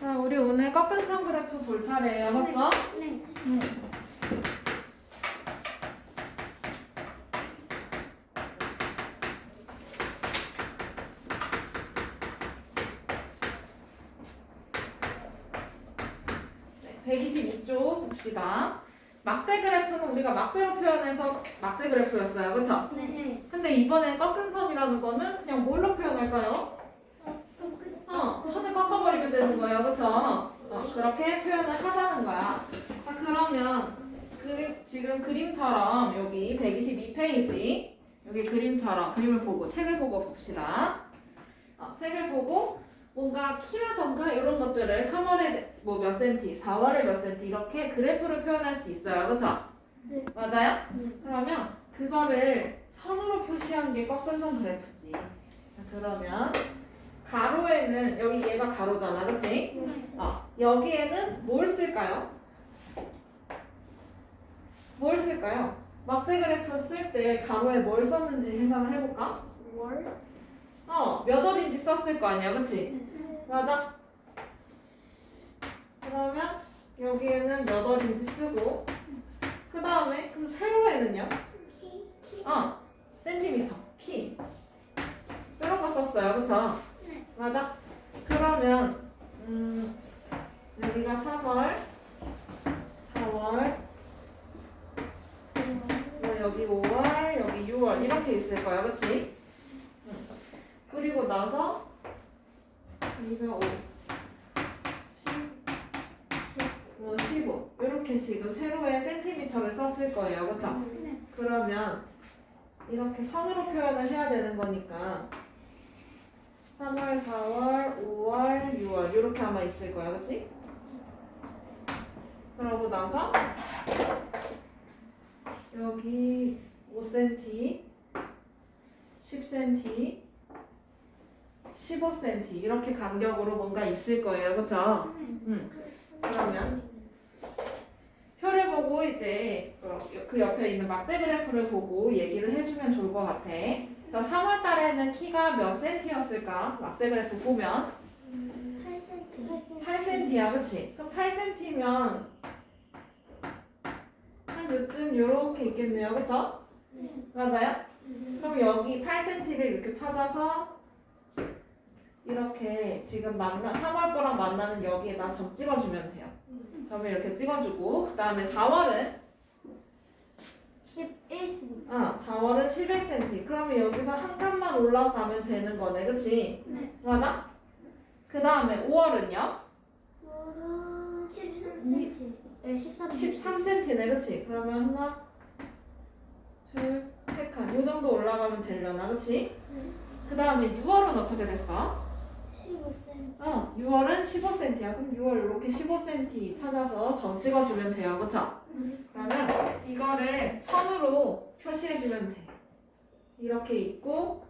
자, 우리 오늘 꺾은 선 그래프 볼 차례예요. 맞죠? 네. 네, 122쪽 봅시다. 막대 그래프는 우리가 막대로 표현해서 막대 그래프였어요. 그쵸? 네. 근데 이번에 꺾은 선이라는 거는 그냥 뭘로 표현할까요? 선을 꺾어버리면 되는 거예요. 그쵸? 그렇게 표현을 하자는 거야. 자, 그러면 지금 그림처럼 여기 122페이지 여기 그림처럼 그림을 보고 책을 보고 봅시다. 책을 보고 뭔가 키라던가 이런 것들을 3월에 뭐 몇 센티, 4월에 몇 센티 이렇게 그래프를 표현할 수 있어요. 그쵸? 네. 맞아요? 네. 그러면 그거를 선으로 표시한 게 꺾은 선 그래프지. 자, 그러면 가로에는 여기 얘가 가로잖아. 그치? 여기에는 뭘 쓸까요? 뭘 쓸까요? 막대 그래프 쓸 때 가로에 뭘 썼는지 생각을 해볼까? 월? 몇 월인지 썼을 거 아니야. 그치? 맞아? 그러면 여기에는 몇 월인지 쓰고 그 다음에 그럼 세로에는요? 키? 센티미터, 키 이런 거 썼어요. 그쵸? 네. 맞아? 그러면 여기가 3월 여기 5월, 여기 6월 이렇게 있을 거야. 그치? 그리고 나서 여기가 5, 10, 15 이렇게 지금 세로에 센티미터를 썼을 거예요. 그쵸? 네. 그러면 이렇게 선으로 표현을 해야 되는 거니까 3월, 4월, 5월, 6월 이렇게 아마 있을 거야. 그치? 그러고 나서 여기 5cm, 10cm, 15cm 이렇게 간격으로 뭔가 있을 거예요. 그쵸? 그러면 표를 보고 이제 그 옆에 있는 막대 그래프를 보고 얘기를 해주면 좋을 것 같아. 자, 3월 달에는 키가 몇 센티였을까? 막대 그래프 보면 8cm. 8cm야. 그치? 그럼 8cm면 한 요쯤 요렇게 있겠네요. 그쵸? 맞아요? 그럼 여기 8cm를 이렇게 찾아서 이렇게 지금 3월 거랑 만나는 여기에다 점 찍어주면 돼요. 점을 이렇게 찍어주고 그 다음에 4월은 11cm. 4월은 11cm. 그러면 여기서 한 칸만 올라가면 되는 거네. 그치? 네. 맞아? 그 다음에 5월은요? 월은 13cm. 네, 13cm. 13cm네. 그치? 그러면 하나, 둘, 세 칸. 요 정도 올라가면 되려나. 그치? 그 다음에 6월은 어떻게 됐어? 15cm. 6월은 15cm야. 그럼 6월 이렇게 15cm 찾아서 점 찍어주면 돼요. 그쵸? 그러면 이거를 선으로 표시해주면 돼. 이렇게 있고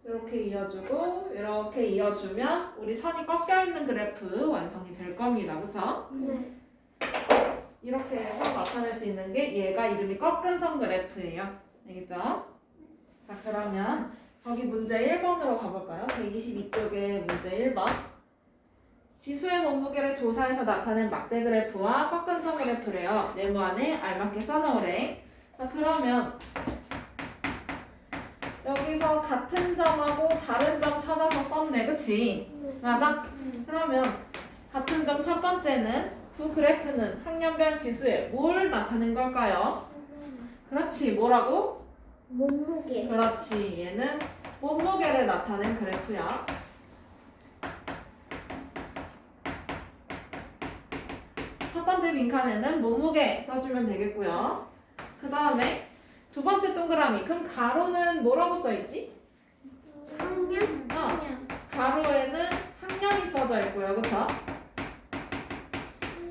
이렇게 이어주고 이렇게 이어주면 우리 선이 꺾여있는 그래프 완성이 될 겁니다. 그쵸? 네. 이렇게 해서 나타낼 수 있는 게 얘가 이름이 꺾은 선 그래프예요. 알겠죠? 자, 그러면 거기 문제 1번으로 가볼까요? 122쪽에 문제 1번. 지수의 몸무게를 조사해서 나타낸 막대 그래프와 꺾은 선 그래프래요. 네모 안에 알맞게 써놓으래. 자, 그러면 여기서 같은 점하고 다른 점 찾아서 썼네. 그치? 맞아? 그러면 같은 점 첫 번째는 두 그래프는 학년별 지수에 뭘 나타낸 걸까요? 그렇지. 뭐라고? 몸무게. 그렇지. 얘는 몸무게를 나타낸 그래프야. 첫 번째 빈칸에는 몸무게 써주면 되겠고요. 그 다음에 두 번째 동그라미. 그럼 가로는 뭐라고 써있지? 학년? 가로에는 학년이 써져 있고요. 그쵸?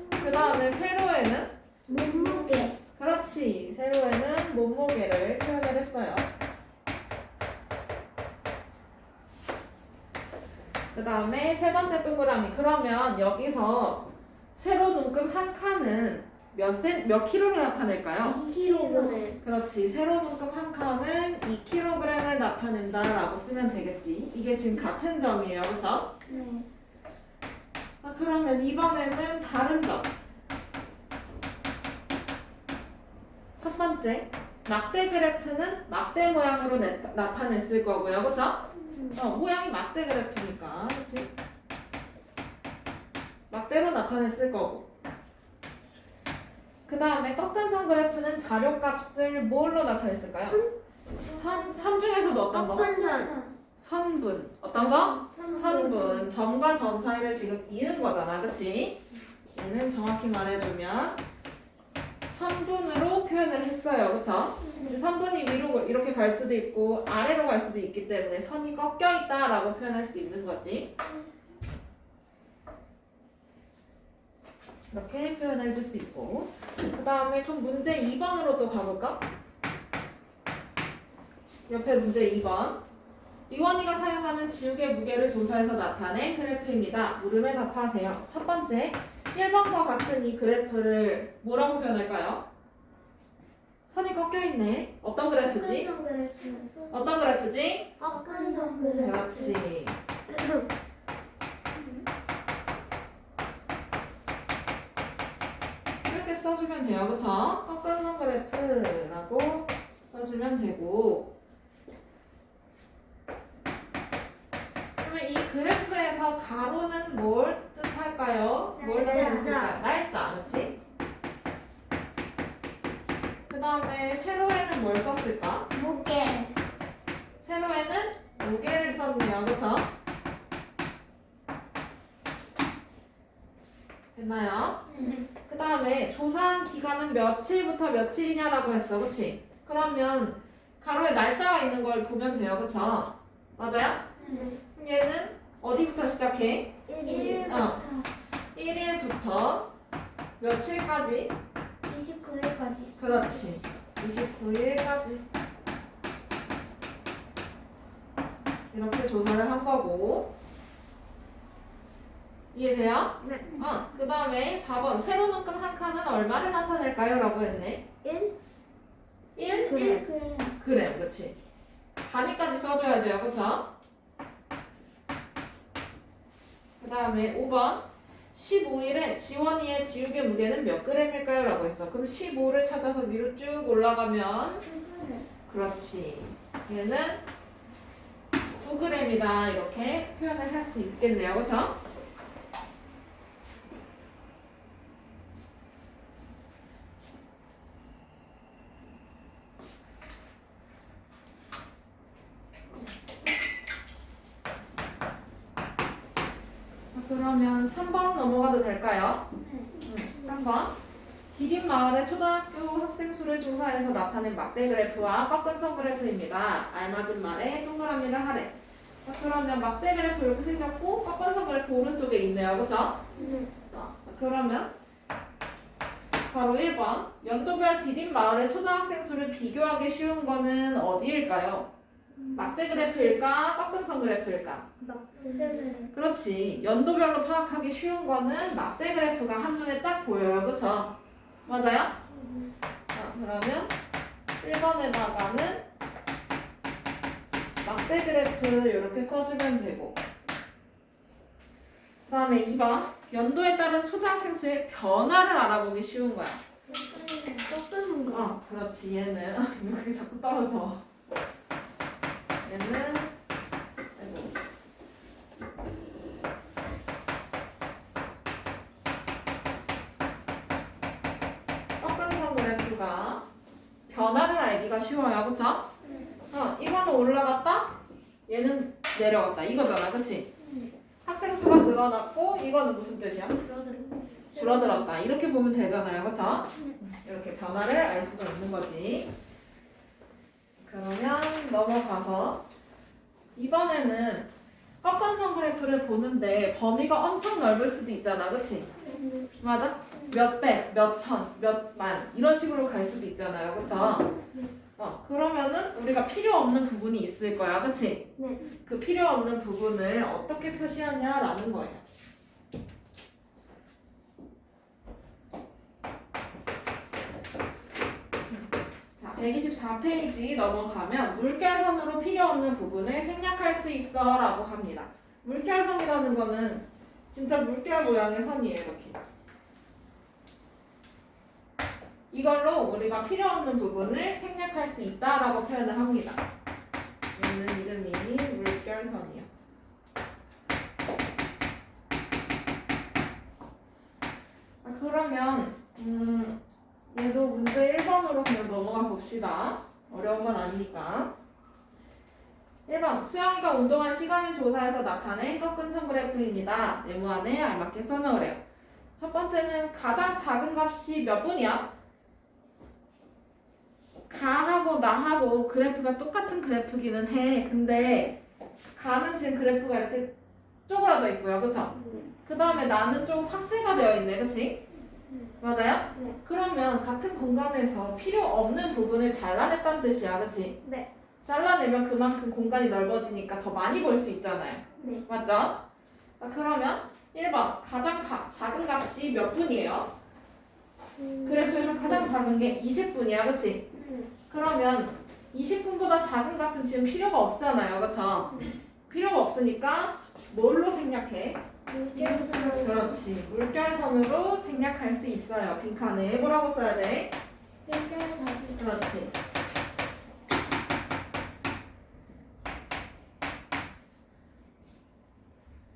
그 다음에 세로에는 몸무게. 그렇지. 세로에는 몸무게를 표현을 했어요. 그 다음에 세 번째 동그라미. 그러면 여기서 세로 눈금 한 칸은 몇 킬로를 나타낼까요? 2kg. 그렇지. 세로 눈금 한 칸은 2kg을 나타낸다라고 쓰면 되겠지. 이게 지금 같은 점이에요. 그렇죠? 네. 그러면 이번에는 다른 점. 첫 번째, 막대 그래프는 막대 모양으로 나타냈을 거고요. 그렇죠? 모양이 막대 그래프니까. 그렇지? 막대로 나타냈을 거고. 그 다음에 꺾은 선 그래프는 자료값을 뭘로 나타냈을까요? 선 중에서도 어떤 거? 선. 선분. 어떤 거? 선분. 점과 점 사이를 지금 이은 거잖아. 그치? 얘는 정확히 말해주면 선분으로 표현을 했어요. 그쵸? 선분이 위로 이렇게 갈 수도 있고 아래로 갈 수도 있기 때문에 선이 꺾여 있다라고 표현할 수 있는 거지. 이렇게 표현해 줄 수 있고. 그 다음에 좀 문제 2번으로 또 가볼까? 옆에 문제 2번. 이원이가 사용하는 지우개 무게를 조사해서 나타낸 그래프입니다. 물음에 답하세요. 첫 번째, 1번과 같은 이 그래프를 뭐라고 표현할까요? 선이 꺾여 있네. 어떤 그래프지? 어떤 그래프지? 꺾은 선 그래프. 그렇지. 이렇게 써주면 돼요. 그쵸? 꺾은 선 그래프라고 써주면 되고. 그러면 이 그래프에서 가로는 뭘 뜻할까요? 뭘 날짜. 뜻할까요? 날짜, 그치? 그 다음에 세로에는 뭘 썼을까? 무게. 세로에는 무게를 썼네요. 그쵸? 됐나요? 그 다음에 조사한 기간은 며칠부터 며칠이냐라고 했어. 그치? 그러면 가로에 날짜가 있는 걸 보면 돼요. 그쵸? 맞아요? 그럼 얘는 어디부터 시작해? 1일부터 1일부터 며칠까지? 29일까지. 그렇지. 29일까지. 이렇게 조사를 한 거고. 이해돼요? 네. 그 다음에 4번. 세로 눈금 한 칸은 얼마를 나타낼까요? 라고 했네. 1? 1? 그래. 그래, 그치. 단위까지 써줘야 돼요. 그쵸? 그 다음에 5번. 15일에 지원이의 지우개 무게는 몇 그램일까요? 라고 했어. 그럼 15를 찾아서 위로 쭉 올라가면 그렇지. 얘는 9g이다. 이렇게 표현을 할 수 있겠네요. 그쵸? 그러면 3번 넘어가도 될까요? 3번. 디딤 마을의 초등학교 학생 수를 조사해서 나타낸 막대 그래프와 꺾은 선 그래프입니다. 알맞은 말에 동그라미를 하래. 그러면 막대 그래프 이렇게 생겼고 꺾은 선 그래프 오른쪽에 있네요. 그죠? 그러면 바로 1번. 연도별 디딤 마을의 초등학생 수를 비교하기 쉬운 거는 어디일까요? 막대 그래프일까? 꺾은 선 그래프일까? 그렇지. 연도별로 파악하기 쉬운 거는 막대 그래프가 한눈에 딱 보여요. 그쵸? 맞아요? 그러면 1번에다가는 막대 그래프 이렇게 써주면 되고, 그 다음에 2번. 연도에 따른 초등학생 수의 변화를 알아보기 쉬운 거야. 꺾은 거. 그렇지. 얘는 왜 그렇게 자꾸 떨어져. 얘는 아이고. 꺾은 선 그래프가 변화를 알기가 쉬워요. 그쵸? 이거는 올라갔다, 얘는 내려갔다. 이거잖아. 그치? 학생 수가 늘어났고 이거는 무슨 뜻이야? 줄어들었다. 이렇게 보면 되잖아요. 그쵸? 이렇게 변화를 알 수가 있는 거지. 그러면 넘어가서 이번에는 꺾은 선 그래프를 보는데 범위가 엄청 넓을 수도 있잖아. 그치? 맞아? 몇 백, 몇 천, 몇 만 이런 식으로 갈 수도 있잖아요. 그쵸? 그러면은 우리가 필요 없는 부분이 있을 거야. 그치? 네. 그 필요 없는 부분을 어떻게 표시하냐라는 거예요. 124페이지 넘어가면 물결선으로 필요 없는 부분을 생략할 수 있어 라고 합니다. 물결선이라는 거는 진짜 물결 모양의 선이에요. 이렇게. 이걸로 우리가 필요 없는 부분을 생략할 수 있다라고 표현을 합니다. 얘는 이름이 물결선이요. 그러면 얘도 문제 1번으로 그냥 넘어가 봅시다. 어려운 건 아니니까. 1번 수영이가 운동한 시간을 조사해서 나타낸 꺾은선 그래프입니다. 네모 안에 알맞게 써넣으래요. 첫 번째는 가장 작은 값이 몇 분이야? 가하고 나하고 그래프가 똑같은 그래프기는 해. 근데 가는 지금 그래프가 이렇게 쪼그라져 있고요. 그쵸? 그 다음에 나는 좀 확대가 되어 있네. 그치? 맞아요? 네. 그러면 같은 공간에서 필요 없는 부분을 잘라냈다는 뜻이야. 그치? 네. 잘라내면 그만큼 공간이 넓어지니까 더 많이 볼 수 있잖아요. 네. 맞죠? 자, 그러면 1번 가장 작은 값이 몇 분이에요? 그래프에서 가장 작은 게 20분이야. 그치? 그러면 20분보다 작은 값은 지금 필요가 없잖아요. 그쵸? 필요가 없으니까 뭘로 생략해? 물결선. 그렇지. 물결선으로 생략할 수 있어요. 빈칸에 뭐라고 써야 돼? 물결선. 그렇지.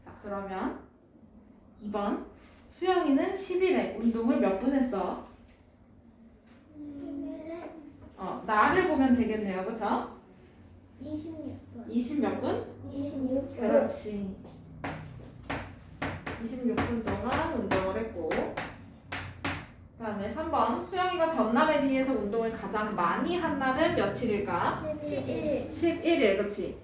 자, 그러면 2번 수영이는 10일에 운동을 몇 분 했어? 나를 보면 되겠네요. 그쵸? 26분. 20 몇 분? 26분. 그렇지. 26분 동안 운동을 했고 그 다음에 3번 수영이가 전날에 비해서 운동을 가장 많이 한 날은 며칠일까? 11일. 11일. 그치?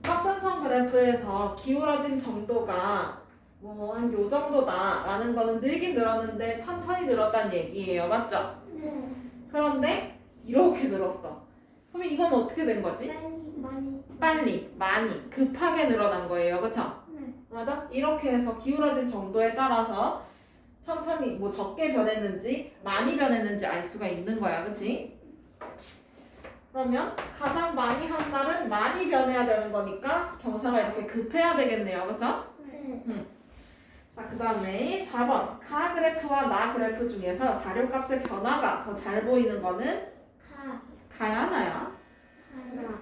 꺾은선 그래프에서 기울어진 정도가 뭐 한 요 정도다 라는 거는 늘긴 늘었는데 천천히 늘었다는 얘기예요. 맞죠? 네. 그런데 이렇게 늘었어. 그러면 이건 어떻게 된 거지? 많이. 빨리, 많이, 급하게 늘어난 거예요. 그쵸? 네. 맞아? 이렇게 해서 기울어진 정도에 따라서 천천히 뭐 적게 변했는지 많이 변했는지 알 수가 있는 거야. 그치? 그러면 가장 많이 한 날은 많이 변해야 되는 거니까 경사가 이렇게 급해야 되겠네요. 그쵸? 네. 자, 그 다음에 4번 가 그래프와 나 그래프 중에서 자료값의 변화가 더 잘 보이는 거는 가야 나야? 하나.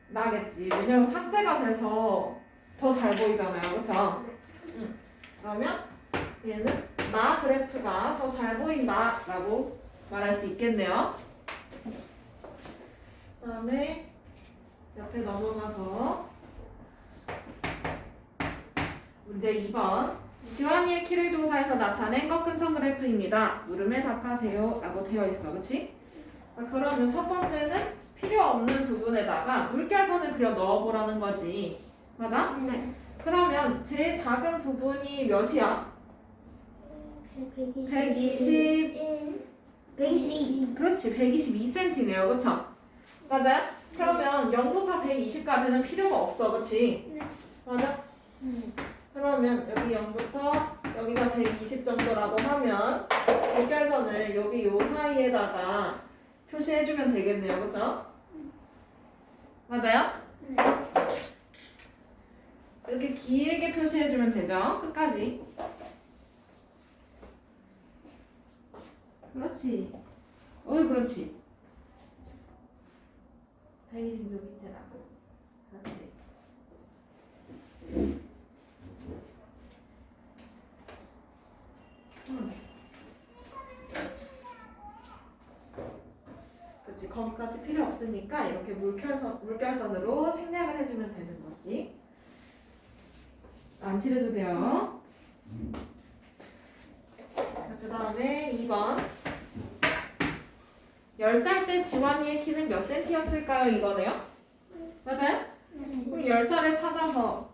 나겠지. 왜냐면 확대가 돼서 더 잘 보이잖아요. 그쵸? 그러면 얘는 나 그래프가 더 잘 보인다 라고 말할 수 있겠네요. 그 다음에 옆에 넘어가서 문제 2번 지환이의 키를 조사해서 나타낸 꺾은선 그래프입니다. 물음에 답하세요 라고 되어 있어. 그치? 그러면 첫 번째는 필요 없는 부분에다가 물결선을 그려 넣어보라는 거지. 맞아? 네. 그러면 제일 작은 부분이 몇이야? 120. 122. 그렇지, 122cm네요. 그쵸? 맞아요? 그러면 0부터 120까지는 필요가 없어. 그치? 네. 맞아? 그러면 여기 0부터 여기가 120 정도라고 하면 물결선을 여기 요 사이에다가 표시해주면 되겠네요. 그쵸? 맞아요? 네. 이렇게 길게 표시해주면 되죠? 끝까지. 그렇지. 그렇지. 126 밑에다. 그렇지. 그렇지. 거기까지 필요 없으니까 이렇게 물결선으로 생략을 해주면 되는 거지. 안 칠해도 돼요. 자, 그 다음에 2번. 10살 때 지환이의 키는 몇 센티였을까요? 이거네요. 맞아요? 그럼 10살을 찾아서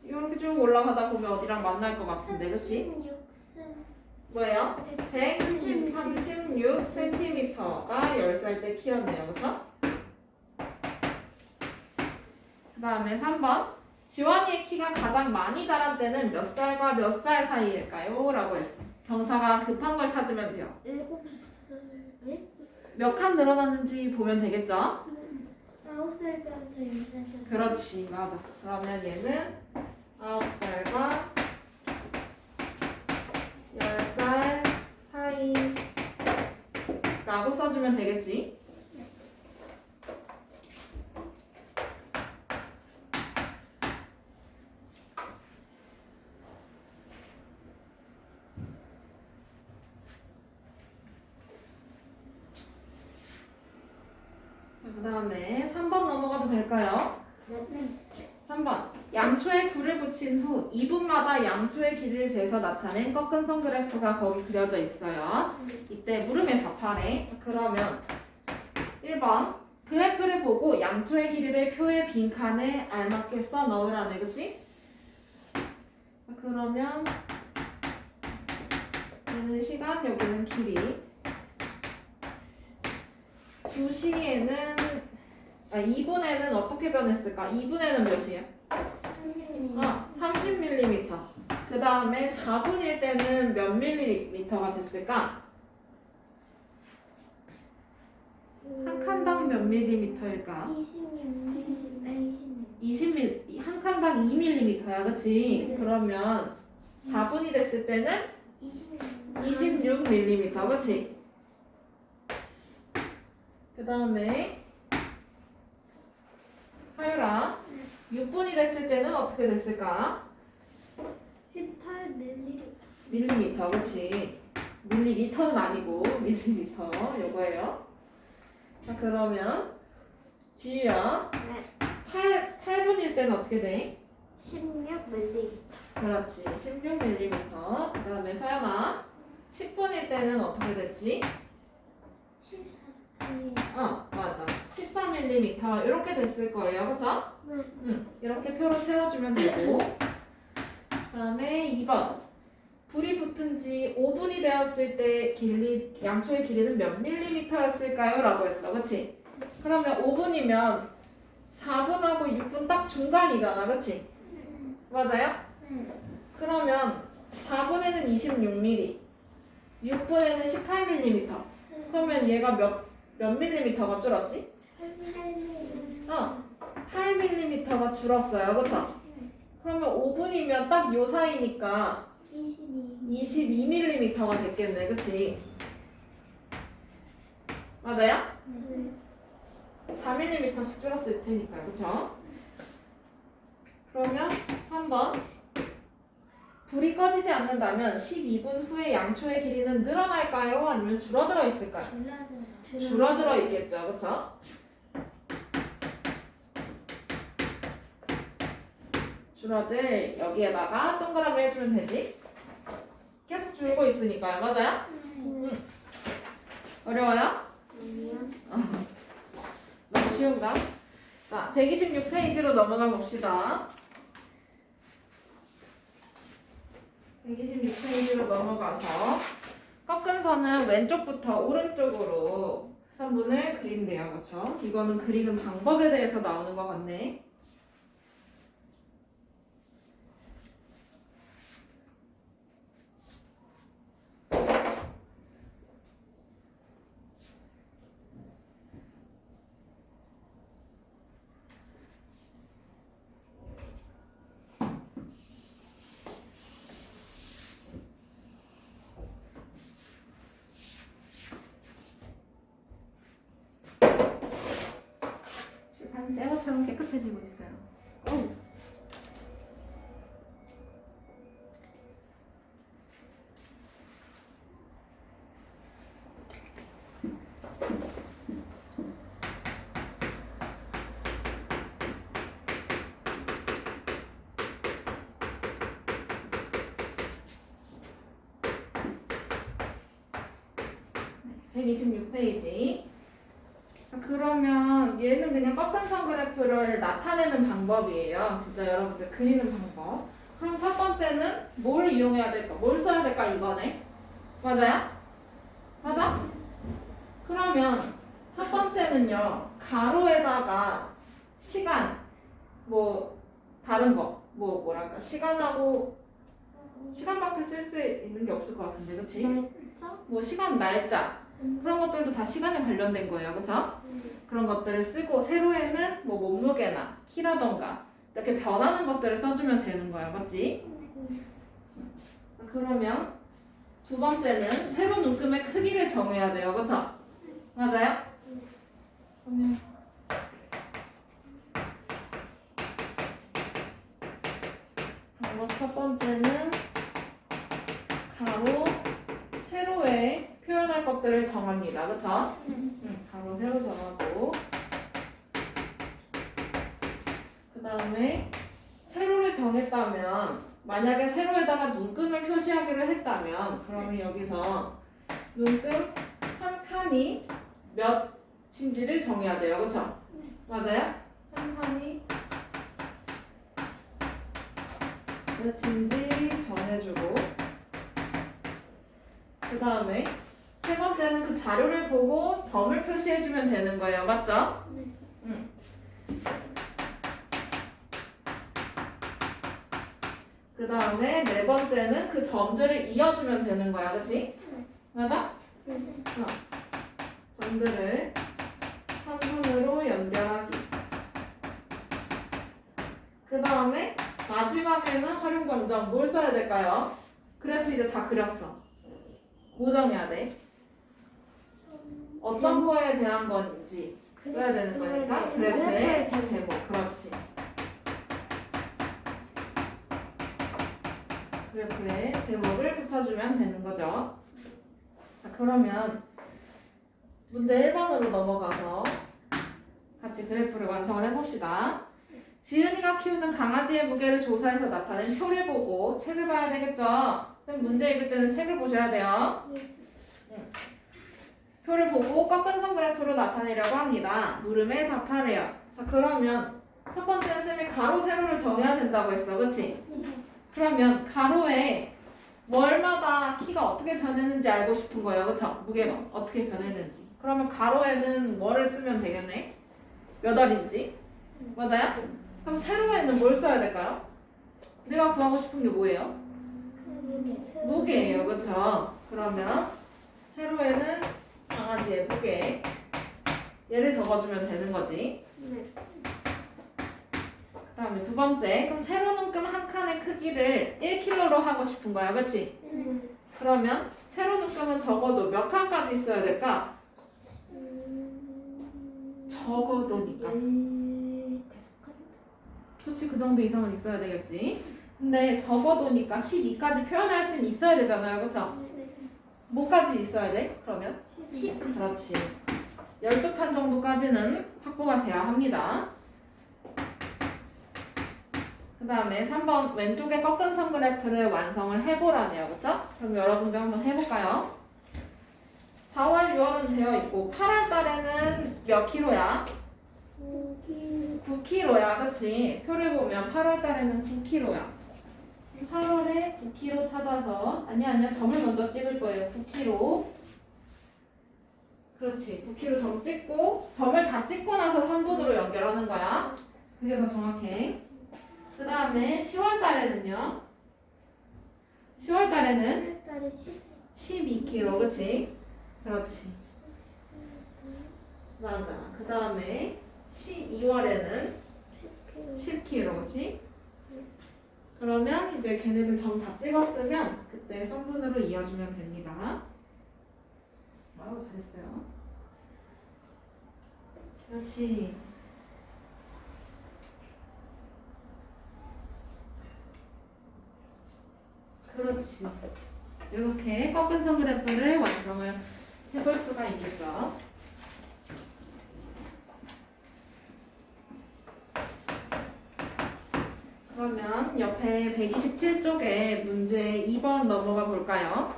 이렇게 쭉 올라가다 보면 어디랑 만날 것 같은데, 그치? 뭐예요? 136cm가 10살 때 키였네요. 그쵸? 그 다음에 3번. 지환이의 키가 가장 많이 자란 때는 몇 살과 몇 살 사이일까요? 라고 했어. 정사가 급한 걸 찾으면 돼요. 7살. 네? 몇 칸 늘어났는지 보면 되겠죠? 9살 때부터 10살 때. 그렇지, 맞아. 그러면 얘는 9살과 10살 사이 라고 써주면 되겠지? 그 다음에 3번 넘어가도 될까요? 네. 3번. 양초에 불을 붙인 후 2분마다 양초의 길이를 재서 나타낸 꺾은 선 그래프가 거기 그려져 있어요. 이때 물으면 답하래. 그러면 1번. 그래프를 보고 양초의 길이를 표의 빈칸에 알맞게 써 넣으라네. 그치? 그러면 얘는 시간, 여기는 길이. 2시에는 2분에는 어떻게 변했을까? 2분에는 몇이야? 30mm. 그 다음에 4분일 때는 몇 밀리미터가 됐을까? 한 칸당 몇 밀리미터일까? 20mm, 한 칸당 2mm야, 그치? 네. 그러면 4분이 됐을 때는 26mm, 그치? 그 다음에 하율아, 6분이 됐을 때는 어떻게 됐을까? 18mm. 밀리미터, 그치? 밀리미터는 아니고 밀리미터 요거예요. 자, 그러면 지유야, 네. 8분일 때는 어떻게 돼? 16mm. 그렇지, 16mm. 그 다음에 서연아, 10분일 때는 어떻게 됐지? 14mm. 맞아. 14mm 이렇게 됐을 거예요, 그쵸? 네. 이렇게 표로 세워주면 되고. 그 다음에 2번. 불이 붙은 지 5분이 되었을 때 양초의 길이는 몇 밀리미터였을까요? 라고 했어, 그치? 그러면 5분이면 4분하고 6분 딱 중간이잖아, 그치? 맞아요? 네. 그러면 4분에는 26mm, 6분에는 18mm. 그러면 얘가 몇 밀리미터가 줄었지? 8mm. 8mm가 줄었어요. 그쵸? 그러면 5분이면 딱 요 사이니까 22. 22mm가 됐겠네. 그치? 맞아요? 네. 4mm씩 줄었을 테니까. 그쵸? 그러면 3번. 불이 꺼지지 않는다면 12분 후에 양초의 길이는 늘어날까요? 아니면 줄어들어 있을까요? 줄어들어 있겠죠. 그쵸? 줄어들 여기에다가 동그라미 해주면 되지. 계속 줄고 있으니까요. 맞아요? 어려워요? 너무 쉬운가? 자, 126페이지로 넘어가 봅시다. 126페이지로 넘어가서 꺾은 선은 왼쪽부터 오른쪽으로 선분을 그린대요. 그렇죠? 이거는 그리는 방법에 대해서 나오는 것 같네. 칠판 새 것처럼 깨끗해지고 있어요. 어우. 네, 126페이지. 그러면 얘는 그냥 꺾은 선 그래프를 나타내는 방법이에요. 진짜 여러분들 그리는 방법. 그럼 첫 번째는 뭘 이용해야 될까? 뭘 써야 될까? 이거네. 맞아요? 맞아? 그러면 첫 번째는요. 가로에다가 시간, 뭐 다른 거, 뭐랄까 시간하고 시간밖에 쓸 수 있는 게 없을 것 같은데, 그치? 날짜? 뭐 시간, 날짜 그런 것들도 다 시간에 관련된 거예요, 그쵸? 그런 것들을 쓰고 세로에는 뭐 몸무게나 키라던가 이렇게 변하는 것들을 써주면 되는 거야, 맞지? 그러면 두 번째는 세로 눈금의 크기를 정해야 돼요, 그쵸? 맞아요? 그러면 방법 첫 번째는 가로, 세로에 표현할 것들을 정합니다, 그쵸? 가로, 세로 정하고 그 다음에 세로를 정했다면 만약에 세로에다가 눈금을 표시하기로 했다면 그러면 여기서 눈금 한 칸이 몇인지를 정해야 돼요, 그쵸? 맞아요? 한 칸이 몇인지 정해주고 그 다음에 세 번째는 그 자료를 보고 점을 표시해주면 되는 거예요, 맞죠? 그 다음에 네 번째는 그 점들을 이어주면 되는 거야, 그치? 맞아? 점들을 3분으로 연결하기. 그 다음에 마지막에는 활용점정 뭘 써야 될까요? 그래프 이제 다 그렸어. 뭐 정해야 돼? 어떤 거에 대한 건지 써야 되는 거니까 그래프의 제목. 그렇지. 그래프의 제목을 붙여주면 되는 거죠. 자, 그러면 문제 1번으로 넘어가서 같이 그래프를 완성을 해봅시다. 지은이가 키우는 강아지의 무게를 조사해서 나타낸 표를 보고 책을 봐야 되겠죠? 쌤 문제 읽을 때는 책을 보셔야 돼요. 표를 보고 꺾은선 그래프로 나타내려고 합니다. 물음에 답하래요. 자, 그러면 첫 번째는 쌤이 가로, 세로를 정해야 된다고 했어. 그치? 그러면 가로에 월마다 키가 어떻게 변했는지 알고 싶은 거예요. 그쵸? 무게가 어떻게 변했는지. 그러면 가로에는 월을 쓰면 되겠네. 몇 월인지. 맞아요? 그럼 세로에는 뭘 써야 될까요? 내가 구하고 싶은 게 뭐예요? 무게예요. 그쵸? 그러면 세로에는 강아지의 무게. 얘를 적어주면 되는 거지. 그 다음에 두 번째, 그럼 세로 눈금 한 칸의 크기를 1kg로 하고 싶은 거야, 그치? 그러면 세로 눈금은 적어도 몇 칸까지 있어야 될까? 적어도니까. 그치, 그 정도 이상은 있어야 되겠지. 근데 적어도니까 12까지 표현할 수는 있어야 되잖아요, 그쵸? 뭐까지 있어야 돼? 그러면? 10. 그렇지. 12칸 정도까지는 확보가 돼야 합니다. 그 다음에 3번 왼쪽에 꺾은 선 그래프를 완성을 해보라네요. 그쵸? 그럼 여러분들 한번 해볼까요? 4월, 6월은 되어 있고 8월 달에는 몇 킬로야? 9kg야. 그치? 표를 보면 8월 달에는 9kg야. 8월에 9kg 찾아서 아니야 점을 먼저 찍을 거예요. 9kg. 그렇지. 9kg 점 찍고 점을 다 찍고 나서 3분으로 연결하는 거야. 그게 더 정확해. 그 다음에 10월 달에는요. 10월 달에는 12kg. 그치? 그렇지. 맞아. 그 다음에 12월에는 10kg. 그치? 그러면 이제 걔네들 점 다 찍었으면 그때 성분으로 이어주면 됩니다. 아우, 잘했어요. 그렇지. 그렇지. 이렇게 꺾은 선 그래프를 완성을 해볼 수가 있겠죠. 그러면 옆에 127쪽에 문제 2번 넘어가 볼까요?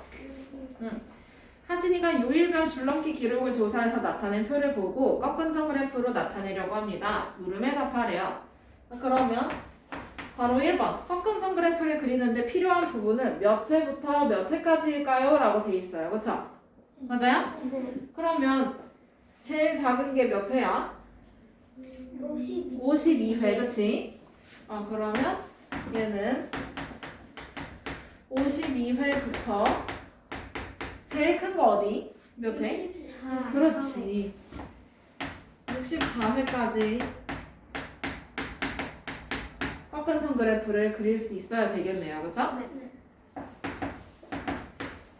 하진이가 요일별 줄넘기 기록을 조사해서 나타낸 표를 보고 꺾은 선 그래프로 나타내려고 합니다. 물음에 답하래요. 그러면 바로 1번 꺾은 선 그래프를 그리는데 필요한 부분은 몇 회부터 몇 회까지일까요? 라고 돼 있어요. 그쵸? 맞아요? 그러면 제일 작은 게 몇 회야? 52회. 그치? 그러면 얘는 52회부터 제일 큰 거 어디? 몇 회? 64. 그렇지. 64회까지 꺾은 선 그래프를 그릴 수 있어야 되겠네요. 그쵸? 네.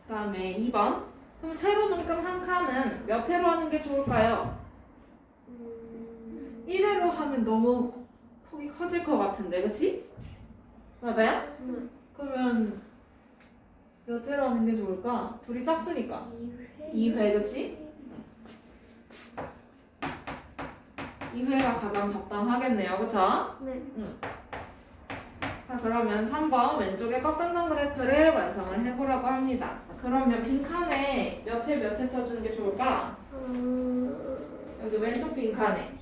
그 다음에 2번. 그럼 세로 눈금 한 칸은 몇 회로 하는 게 좋을까요? 1회로 하면 너무 폭이 커질 것 같은데, 그치? 맞아요? 그러면 몇 회로 하는 게 좋을까? 둘이 짝수니까 2회, 그치? 2회가 가장 적당하겠네요, 그쵸? 네. 자, 그러면 3번 왼쪽에 꺾은 선 그래프를 완성을 해보라고 합니다. 자, 그러면 빈칸에 몇 회 써주는 게 좋을까? 여기 왼쪽 빈칸에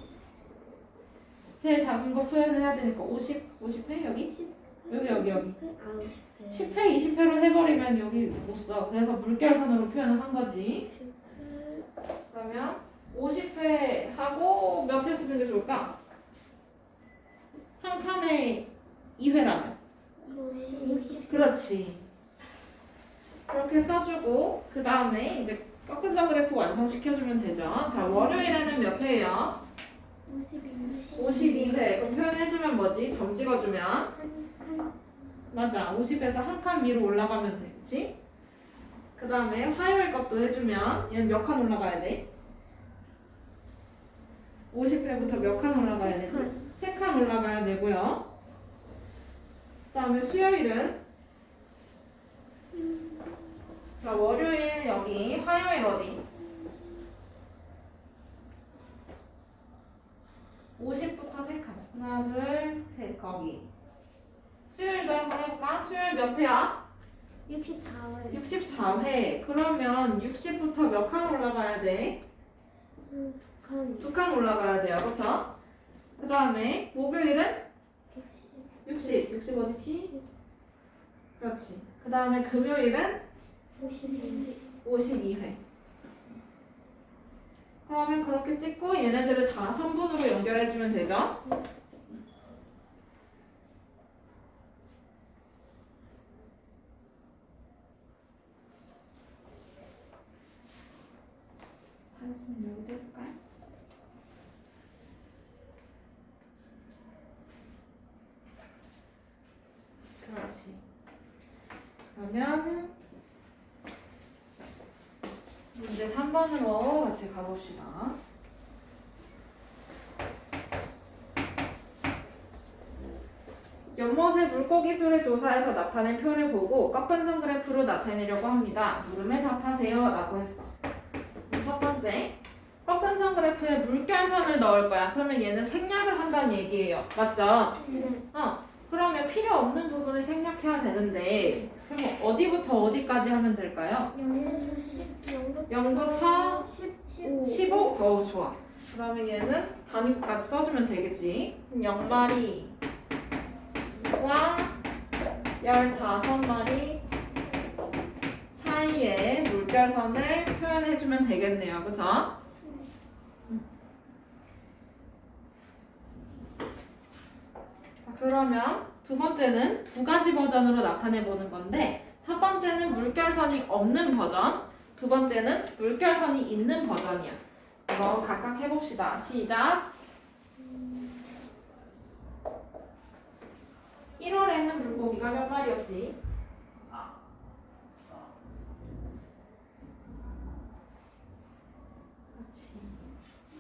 제일 작은 거 표현을 해야 되니까 50회 여기? 여기. 10회, 20회로 해버리면 여기 못 써. 그래서 물결선으로 표현을 한 거지. 그러면 50회 하고 몇 회 쓰는 게 좋을까? 한 칸에 2회라면. 60. 그렇지. 그렇게 써주고 그 다음에 이제 꺾은 선 그래프 완성시켜주면 되죠. 자, 월요일에는 몇 회예요? 52회. 그럼 표현해주면 뭐지? 점 찍어주면 맞아. 50에서 한 칸 위로 올라가면 되겠지? 그 다음에 화요일 것도 해주면 얘는 몇 칸 올라가야 돼? 50회부터 몇 칸 올라가야 되지? 3칸 올라가야 되고요. 그 다음에 수요일은 자, 월요일 여기, 화요일 어디? 50부터 3칸. 하나, 둘, 셋, 거기. 수요일도 한번 해볼까? 수요일 몇 회야? 64회. 64회. 그러면 60부터 몇 칸 올라가야 돼? 2칸. 2칸 올라가야 돼요. 그쵸? 그 다음에 목요일은 60 어디지? 그렇지. 그 다음에 금요일은 52회. 그러면 그렇게 찍고 얘네들을 다 선분으로 연결해주면 되죠? 알았으면 여기도 해볼까요? 그렇지. 그러면 문제 3번으로 같이 가봅시다. 연못의 물고기 수를 조사해서 나타낸 표를 보고 꺾은 선 그래프로 나타내려고 합니다. 물음에 답하세요 라고 했어. 첫 번째, 꺾은 선 그래프에 물결선을 넣을 거야. 그러면 얘는 생략을 한다는 얘기예요. 맞죠? 그러면 필요 없는 부분을 생략해야 되는데 그럼 어디부터 어디까지 하면 될까요? 0부터 15? 좋아. 그러면 얘는 단위까지 써주면 되겠지. 그럼 0마리와 15마리 사이에 물결선을 표현해주면 되겠네요. 그쵸? 자, 그러면 두 번째는 두 가지 버전으로 나타내보는 건데 첫 번째는 물결선이 없는 버전, 두 번째는 물결선이 있는 버전이야. 이거 각각 해봅시다. 시작! 1월에는 물고기가 몇 마리였지?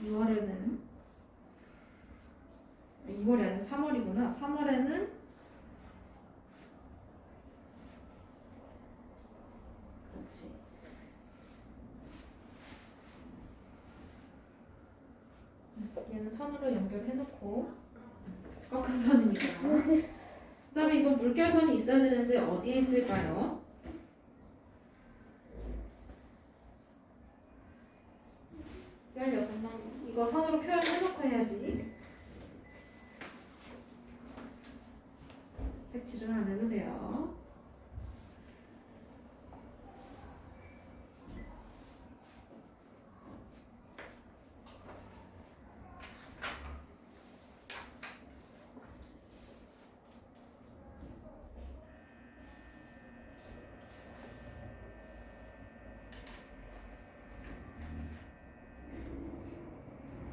2월에는 2월이 아니라 3월이구나. 3월에는 그렇지. 얘는 선으로 연결해놓고 꺾은 선이니까. 그 다음에 이건 물결선이 있어야 되는데 어디에 있을까요? 이거 선으로 표현해놓고 해야지. 색칠은 안 해도 돼요.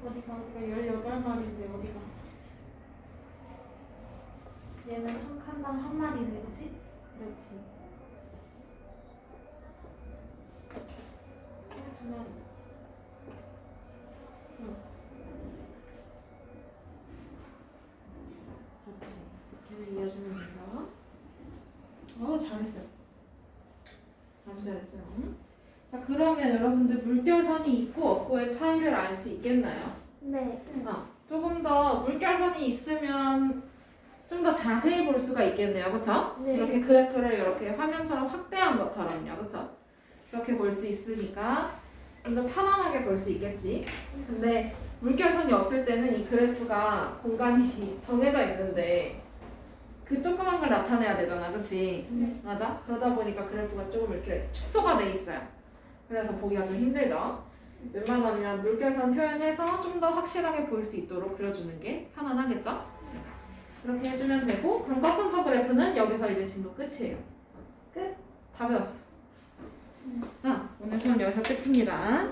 어디가 18마리인데 어디가? 얘는 한 칸당 한 마리네, 그치? 그렇지. 22마리. 응. 그렇지. 걔를 이어주면 되죠. 잘했어요. 아주 잘했어요. 응? 자, 그러면 여러분들 물결선이 있고 없고의 차이를 알 수 있겠나요? 네. 조금 더 물결선이 있으면 좀 더 자세히 볼 수가 있겠네요. 그쵸? 네. 이렇게 그래프를 이렇게 화면처럼 확대한 것처럼요. 그쵸? 이렇게 볼 수 있으니까 좀 더 편안하게 볼 수 있겠지. 근데 물결선이 없을 때는 이 그래프가 공간이 정해져 있는데 그 조그만 걸 나타내야 되잖아. 그치? 네. 맞아? 그러다 보니까 그래프가 조금 이렇게 축소가 돼 있어요. 그래서 보기가 좀 힘들죠. 웬만하면 물결선 표현해서 좀 더 확실하게 보일 수 있도록 그려주는 게 편안하겠죠? 그렇게 해주면 되고, 그럼 꺾은서 그래프는 여기서 이제 진도 끝이에요. 끝. 다 배웠어. 오늘 수업 여기서 끝입니다.